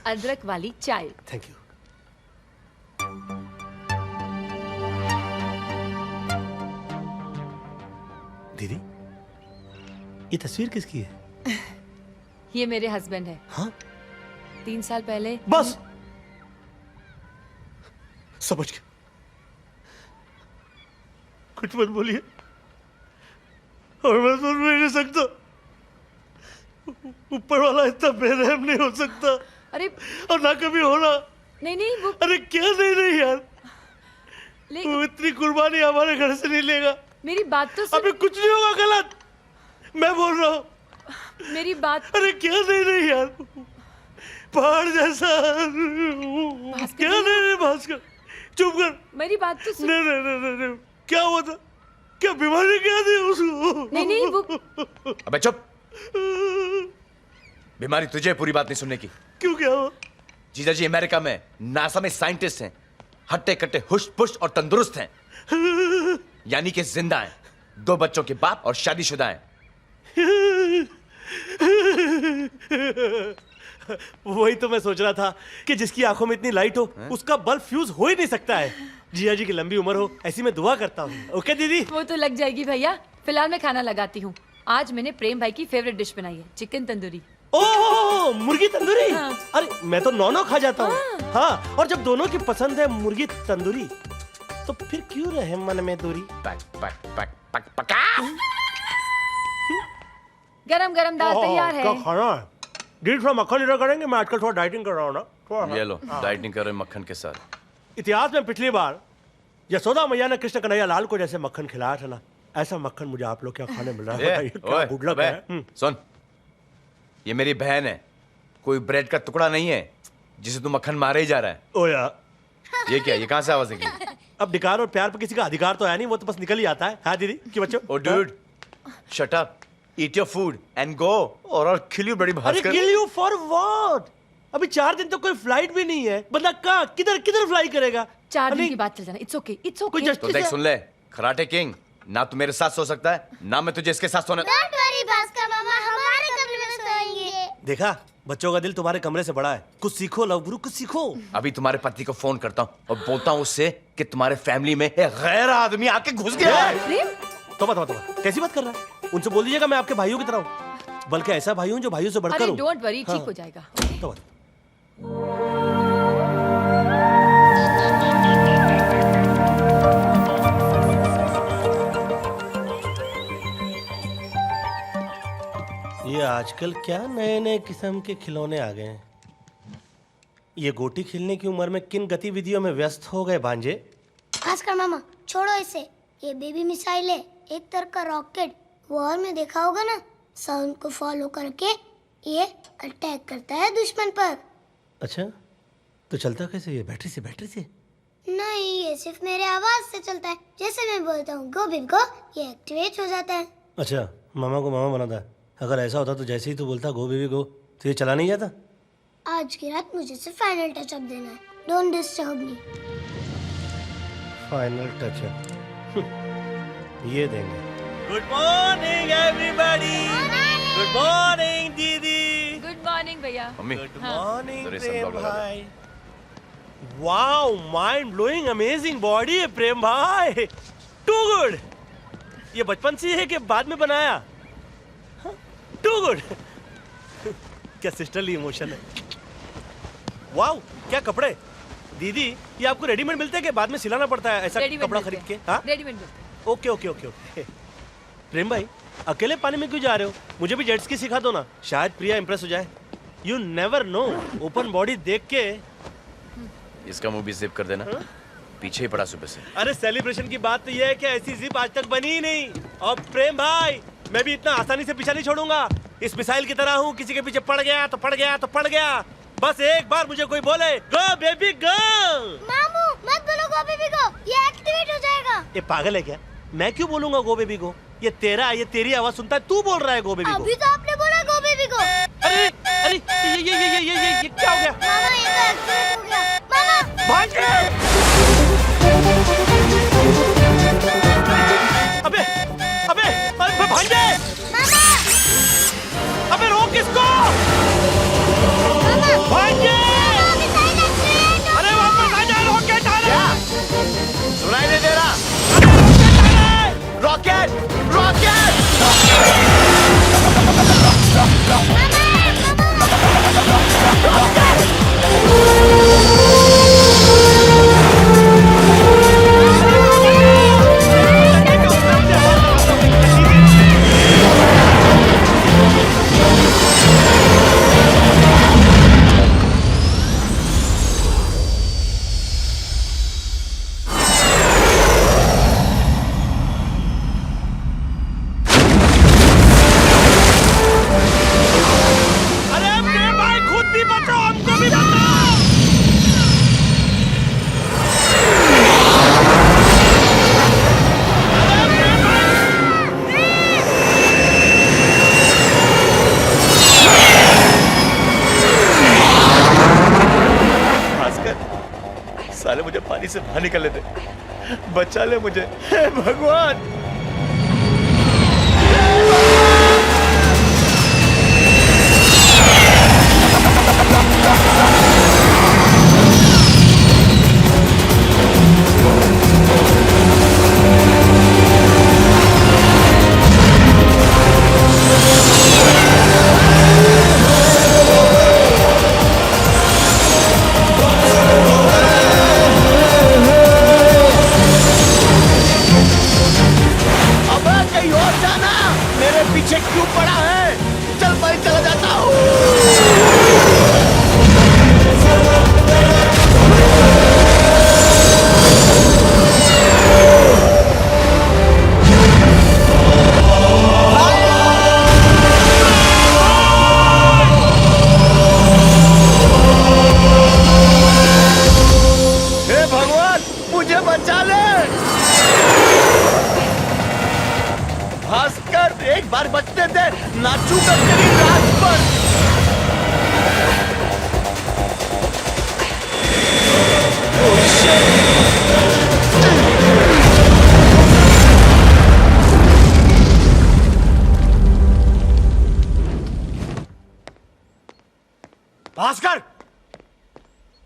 अदरक वाली चाय। Thank you. दीदी, ये तस्वीर किसकी है? ये मेरे हस्बैंड है। हाँ? 3 साल पहले। बस समझ गया, कुछ मत बोलिए और मैं सुन भी नहीं सकता। ऊपर वाला इतना बेरहम नहीं हो सकता। अरे और ना कभी होना। नहीं वो। अरे क्या नहीं यार, वो इतनी कुर्बानी हमारे घर से नहीं लेगा। मेरी बात तो सुन। अभी कुछ नहीं होगा गलत, मैं बोल रहा हूँ। मेरी बात। अरे क्या नहीं यार, पहाड़ जैसा। क्या नहीं भास्कर, चुप कर। मेरी बात तो सुन। नहीं, क्या हुआ था? क्या बीमारी क्या थी उसको? नहीं वो। अबे चुप। बीमारी तुझे पूरी बात नहीं सुनने की। क्यों, क्या हुआ? जीजा जी अमेरिका में नासा में साइंटिस्ट हैं, हट्टे कट्टे हुश पुश और तंदुरुस्त हैं, यानी कि जिंदा हैं, 2 बच्चों के बाप और शादीशुदा हैं। वही तो मैं सोच रहा था कि जिसकी आंखों में इतनी लाइट हो उसका बल्ब फ्यूज हो ही नहीं सकता है। जिया जी की लंबी उम्र हो ऐसी मैं दुआ करता हूँ। ओके दीदी? वो तो लग जाएगी भैया, फिलहाल मैं खाना लगाती हूँ। आज मैंने प्रेम भाई की फेवरेट डिश बनाई है, चिकन तंदूरी। ओह, मुर्गी तंदूरी। हाँ। अरे मैं तो नॉनो खा जाता हूँ। हाँ, और जब दोनों की पसंद है मुर्गी तंदूरी तो फिर क्यों रहे मन में दूरी? पक पक पक पक पका। गरम गरम दाल तैयार है। क्या खाना है? दीदी थोड़ा मक्खन इधर करेंगे, मैं आजकल थोड़ा डाइटिंग कर रहा हूँ ना थोड़ा। ये लो, डाइटिंग कर रहे मक्खन के साथ। इतिहास में पिछली बार यशोदा मैया ने कृष्ण कन्हैया लाल को जैसे मक्खन खिलाया था ना, ऐसा मक्खन मुझे आप लोग क्या खाने मिल रहा है? बताइए, क्या गुड लक है। सुन, ये मेरी बहन है, कोई ब्रेड का टुकड़ा नहीं है जिसे तू मक्खन मारे ही जा रहा है। ओ यार, ये क्या, ये कहां से आवाज निकली? अब अधिकार और प्यार पर किसी का अधिकार तो है नहीं, वो तो बस निकल ही आता है। हाँ दीदी कि बच्चों? ओ dude, shut up, eat your food and go और I'll kill you बड़ी अरे Bhaskar. Kill you for what? अभी 4 दिन तो कोई फ्लाइट भी नहीं है, बंदा कहाँ किधर किधर फ्लाई करेगा? 4 दिन की बात चल जाना। It's okay, it's okay. तो देख सुन ले, कराटे किंग, ना तू मेरे साथ सो सकता है ना मैं तुझे इसके साथ सोने। डोंट वरी भास्कर मामा, हमारे कमरे में सोएंगे। देखा, बच्चों का दिल तुम्हारे कमरे से बड़ा है। कुछ सीखो लव गुरु, कुछ सीखो। अभी तुम्हारे पति को फोन करता हूँ और बोलता हूँ उससे कि तुम्हारे फैमिली में एक गैर आदमी आके घुस गया है। तोबा, कैसी बात कर रहा है? उनसे बोल दीजिएगा मैं आपके भाइयों की तरह हूँ, बल्कि ऐसा भाई हूँ जो भाइयों से बढ़कर अरे हूँ। डोंट वरी, ठीक हो जाएगा। तोबा। ये आजकल क्या नए नए किस्म के खिलौने आ गए हैं। ये गोटी खेलने की उम्र में किन गतिविधियों में व्यस्त हो गए भांजे? भास्कर मामा छोड़ो इसे, ये बेबी मिसाइल है, एक तरह का रॉकेट। वॉर में देखा होगा ना, साउंड को फॉलो करके ये अटैक करता है दुश्मन पर। अच्छा, तो चलता कैसे ये? बैटरी से? बैटरी से नहीं, ये सिर्फ मेरे आवाज से चलता है। जैसे मैं बोलता हूँ गो बेबी गो, ये एक्टिवेट हो जाता है। अच्छा, मामा को मामा बनाता है। अगर ऐसा होता तो जैसे ही तू बोलता गो बेबी गो तो ये चला नहीं जाता? आज की रात मुझे सिर्फ फाइनल टचअप देना है, don't disturb me. Final touch-up ये देंगे। Good morning everybody. Good morning दीदी। गुड मॉर्निंग भैया। मम्मी, गुड मॉर्निंग जरा प्रेम sunblock लगा दे। भाई। Wow, mind blowing amazing body है प्रेम भाई, टू गुड। ये बचपन से है कि बाद में बनाया? Too good. क्या सिस्टरली इमोशन है। वाओ, क्या कपड़े दीदी, ये आपको रेडीमेड मिलते हैं कि बाद में सिलाना पड़ता है ऐसा कपड़ा खरीद के? हाँ, रेडीमेड मिलते हैं। Okay okay okay okay. Prem भाई, अकेले पानी में क्यों जा रहे हो? मुझे भी जेट स्की सिखा दो ना, शायद प्रिया इंप्रेस हो जाए। You never know, open body देख के। इसका मुंह भी जिप कर देना, पीछे ही पड़ा सुबह से। अरे सेलिब्रेशन की बात तो ये है कि ऐसी जिप आज तक बनी ही नहीं। और प्रेम भाई, मैं भी इतना आसानी से पीछा नहीं छोड़ूंगा। इस मिसाइल की तरह हूँ, किसी के पीछे पड़ गया तो पड़ गया तो पड़ गया। बस एक बार मुझे कोई बोले गो बेबी गो। मामू मत बोलो गो बेबी गो, ये एक्टिवेट हो जाएगा। ये पागल है क्या? मैं क्यों बोलूंगा गो बेबी गो? ये तेरी आवाज सुनता है, तू बोल रहा है गो बेबी गो। अभी तो आपने बोला गो बेबी गो। अरे अरे ये क्या हो गया? मामा ये तो एक्टिवेट हो गया। मामा भांजे! अबे अबे अबे भांजे! मामा अबे रोक इसको! मामा भांजे! से बाहर निकलने दे, बचा ले मुझे, हे भगवान। पीछे क्यों पड़ा है? चल मैं चला जाता हूँ। हे भगवान, मुझे बचा ले। भास्कर, एक बार बचते थे, नाचूंगा तेरी रात पर। भास्कर,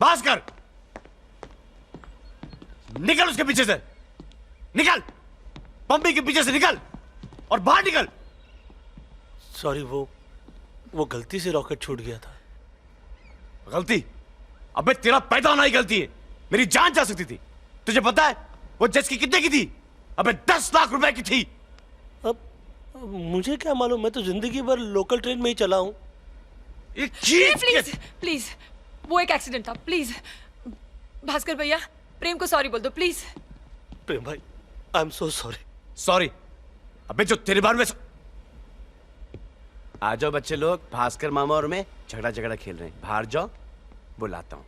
भास्कर, निकल उसके पीछे से, निकल, पंपी के पीछे से निकल और बाहर निकल। सॉरी, वो गलती से रॉकेट छूट गया था। गलती? अबे तेरा पैदा होना ही गलती है। मेरी जान जा सकती थी। तुझे पता है वो जेट की कितने की थी? अबे 10 लाख रुपए की थी। अब मुझे क्या मालूम, मैं तो जिंदगी भर लोकल ट्रेन में ही चला हूं। प्लीज प्लीज, वो एक एक्सीडेंट था, प्लीज। भास्कर भैया, प्रेम को सॉरी बोल दो प्लीज। प्रेम भाई, I am so sorry. Sorry? अबे जो तेरे बारे में आ जाओ बच्चे लोग, भास्कर मामा और मैं झगड़ा खेल रहे हैं। बाहर जाओ, बुलाता हूं।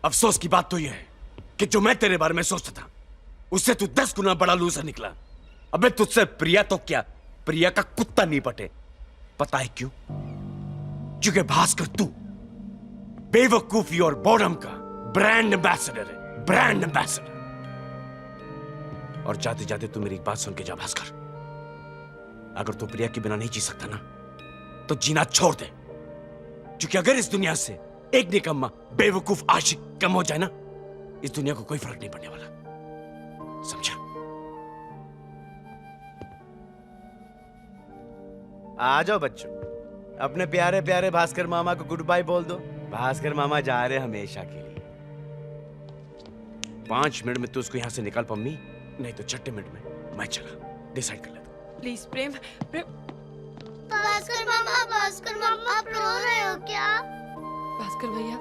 अफसोस की बात तो यह है कि जो मैं तेरे बारे में सोचता था उससे तू 10 गुना बड़ा लूजर निकला। अबे तुझसे प्रिया तो क्या, प्रिया का कुत्ता नहीं पटे। पता है क्यों? क्योंकि भास्कर तू बेवकूफी और बोर्डम का ब्रांड एम्बेसडर है, ब्रांड एम्बेसडर। और जाते जाते तू मेरी एक बात सुन के जा भास्कर, अगर तू प्रिया के बिना नहीं जी सकता ना तो जीना छोड़ दे। क्योंकि अगर इस दुनिया से एक निकम्मा बेवकूफ आशिक कम हो जाए ना, इस दुनिया को कोई फर्क नहीं पड़ने वाला। समझा? आ जाओ बच्चों, अपने प्यारे प्यारे भास्कर मामा को गुड बाय बोल दो। भास्कर मामा जा रहे हमेशा के लिए। 5 मिनट में तू उसको यहां से निकाल पम्मी, नहीं तो 6 मिनट में मैं चला। डिसाइड कर लेता हूं। प्लीज प्रेम, प्रेम। भास्कर मामा आप रो रहे हो क्या? भास्कर भैया,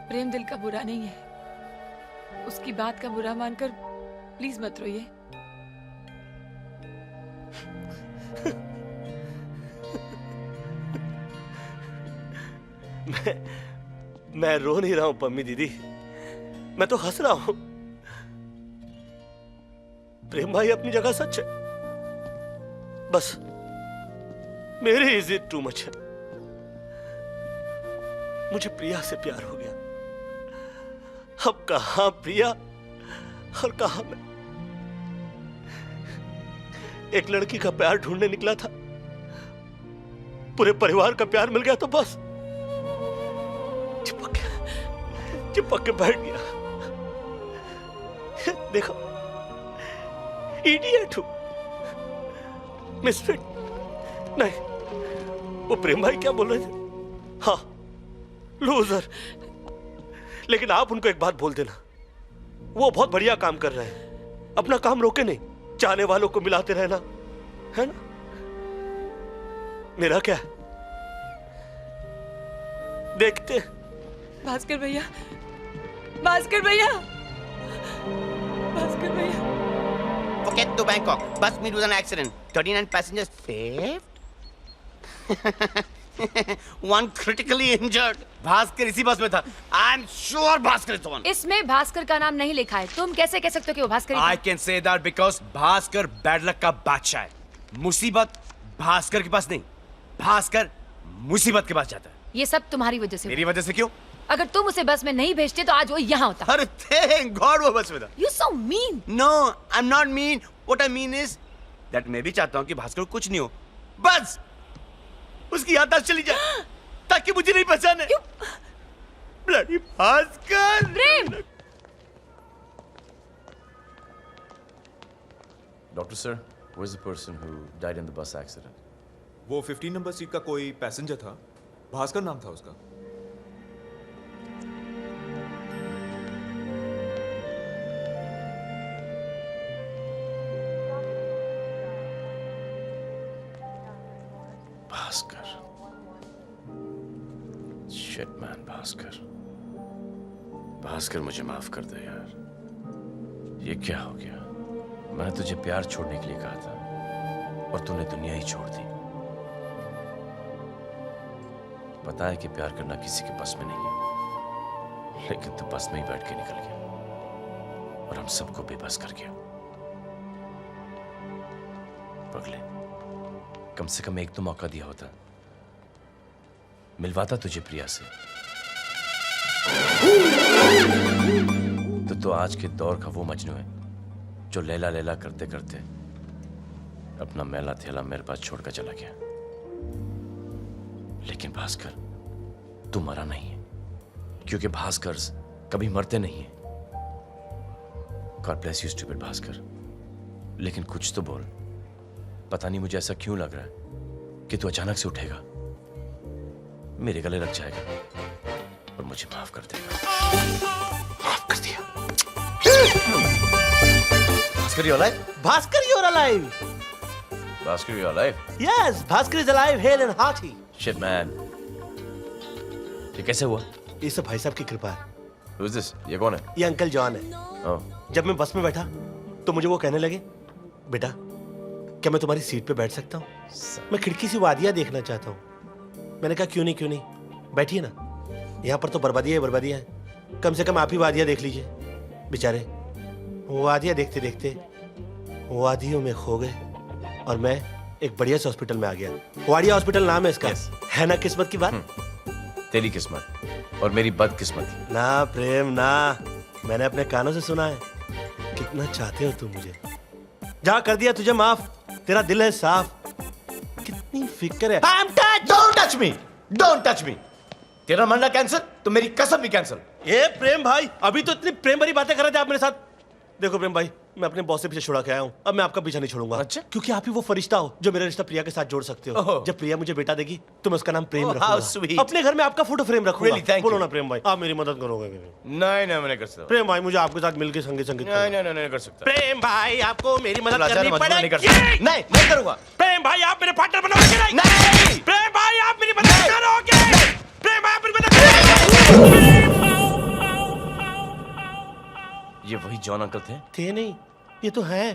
प्रेम दिल का बुरा नहीं है। उसकी बात का बुरा मानकर प्लीज मत रोइए। मैं रो नहीं रहा हूं पम्मी दीदी, मैं तो हंस रहा हूं। प्रेम भाई अपनी जगह सच है, बस मेरी इज्जत टू मच है। मुझे प्रिया से प्यार हो गया। अब कहां प्रिया और कहां मैं। एक लड़की का प्यार ढूंढने निकला था, पूरे परिवार का प्यार मिल गया तो बस चिपक के बैठ गया। देखो, इडियट हूं, मिसफिट नहीं। वो प्रेम भाई क्या बोल रहे थे? हाँ, लूजर। लेकिन आप उनको एक बात बोल देना, वो बहुत बढ़िया काम कर रहे हैं। अपना काम रोके नहीं, चाहने वालों को मिलाते रहना, है ना? मेरा क्या है, देखते। भास्कर भैया, भास्कर भैया, भास्कर भैया। Forget to Bangkok. Bus meet with an accident. 39 passengers saved. 1 critically injured. Bhaskar इसी बस में था। I'm sure Bhaskar is the one. इसमें भास्कर का नाम नहीं लिखा है। तुम कैसे कह सकते हो कि वो भास्कर ही था? I can say that because Bhaskar bad luck का बादशाह है। मुसीबत भास्कर के पास नहीं, भास्कर मुसीबत के पास जाता है। ये सब तुम्हारी वजह से हुआ। मेरी वजह से क्यों? अगर तुम उसे बस में नहीं भेजते तो आज वो यहाँ होता। अरे थैंक गॉड वो बस में था। You so mean. No I am not mean, what I mean is that मैं भी चाहता हूँ कि भास्कर को कुछ नहीं हो, बस उसकी याददाश्त चली जाए ताकि मुझे नहीं पहचाने। Bloody Bhaskar. Prem. Doctor sir, where's the person who died in the bus accident? वो 15 नंबर सीट का कोई पैसेंजर था, भास्कर नाम था उसका। Bhaskar. Shit man, Bhaskar. Bhaskar मुझे माफ कर दे यार। ये क्या हो गया? मैंने तुझे प्यार छोड़ने के लिए कहा था और तूने दुनिया ही छोड़ दी। पता है कि प्यार करना किसी के बस में नहीं है, लेकिन तू बस में ही बैठ के निकल गया और हम सबको बेबस कर गया। पगले, कम से कम एक तो मौका दिया होता, मिलवाता तुझे प्रिया से। तो आज के दौर का वो मजनू है जो लैला लैला करते करते अपना मैला थैला मेरे पास छोड़कर चला गया। लेकिन भास्कर, तू मरा नहीं है, क्योंकि भास्कर कभी मरते नहीं है। God bless you stupid Bhaskar. लेकिन कुछ तो बोल। पता नहीं मुझे ऐसा क्यों लग रहा है कि तू अचानक से उठेगा, मेरे गले लग जाएगा और मुझे माफ कर देगा। माफ कर दिया। Bhaskar, you're alive? Bhaskar, you're alive. Bhaskar, you're alive? Yes, Bhaskar is alive, hale and hearty. Shit man. ये कैसे हुआ? ये सब भाई साहब की कृपा है। Who is this? ये कौन है? ये अंकल जॉन है। Oh. जब मैं बस में बैठा तो मुझे वो कहने लगे, बेटा क्या मैं तुम्हारी सीट पे बैठ सकता हूँ? मैं खिड़की से वादियाँ देखना चाहता हूँ। मैंने कहा क्यों नहीं, बैठिए ना, यहाँ पर तो बर्बादियाँ ही बर्बादियाँ हैं, कम से कम आप ही वादियाँ देख लीजिए। बेचारे वादियाँ देखते देखते वादियों में खो गए और मैं एक बढ़िया से हॉस्पिटल में आ गया। वाडिया हॉस्पिटल नाम है इसका। है ना किस्मत की बात? तेरी किस्मत और मेरी बदकिस्मत। ना प्रेम ना, मैंने अपने कानों से सुना है कितना चाहते हो तुम मुझे। जा कर दिया तुझे माफ, तेरा दिल है साफ, कितनी फिक्र है। Don't touch me! Don't touch me! तेरा मरना कैंसिल तो मेरी कसम भी कैंसिल। ए प्रेम भाई, अभी तो इतनी प्रेम भरी बातें कर रहे थे आप मेरे साथ। देखो प्रेम भाई, मैं अपने बॉस से पीछे छुड़ा के आया हूँ, अब मैं आपका पीछा नहीं छोड़ूंगा। अच्छा? क्योंकि आप ही वो फरिश्ता हो जो मेरा रिश्ता प्रिया के साथ जोड़ सकते हो। ओह। जब प्रिया मुझे बेटा देगी तो मैं उसका नाम प्रेम Oh, how रखूंगा। sweet. अपने घर में आपका फोटो फ्रेम रखूंगा। Really, thank बोलो you. ना प्रेम भाई, आप मेरी मदद करोगे? नहीं नहीं, मैं नहीं कर सकता। प्रेम भाई, मुझे आपके साथ मिलकर संगीत नहीं नहीं नहीं, नहीं कर सकता। प्रेम भाई, आपको मेरी मदद लाचार करनी मजबूर नहीं कर पड़ेगी। सकता। नहीं, मैं करूंगा। प्रेम भाई, आप मेरे पार्टनर बनोगे कि नहीं? नहीं! प्रेम भाई, आप मेरी मदद करोगे? प्रेम भाई, आप मेरी मदद करोगे? ये वही जॉन अंकल थे? थे नहीं, ये तो है।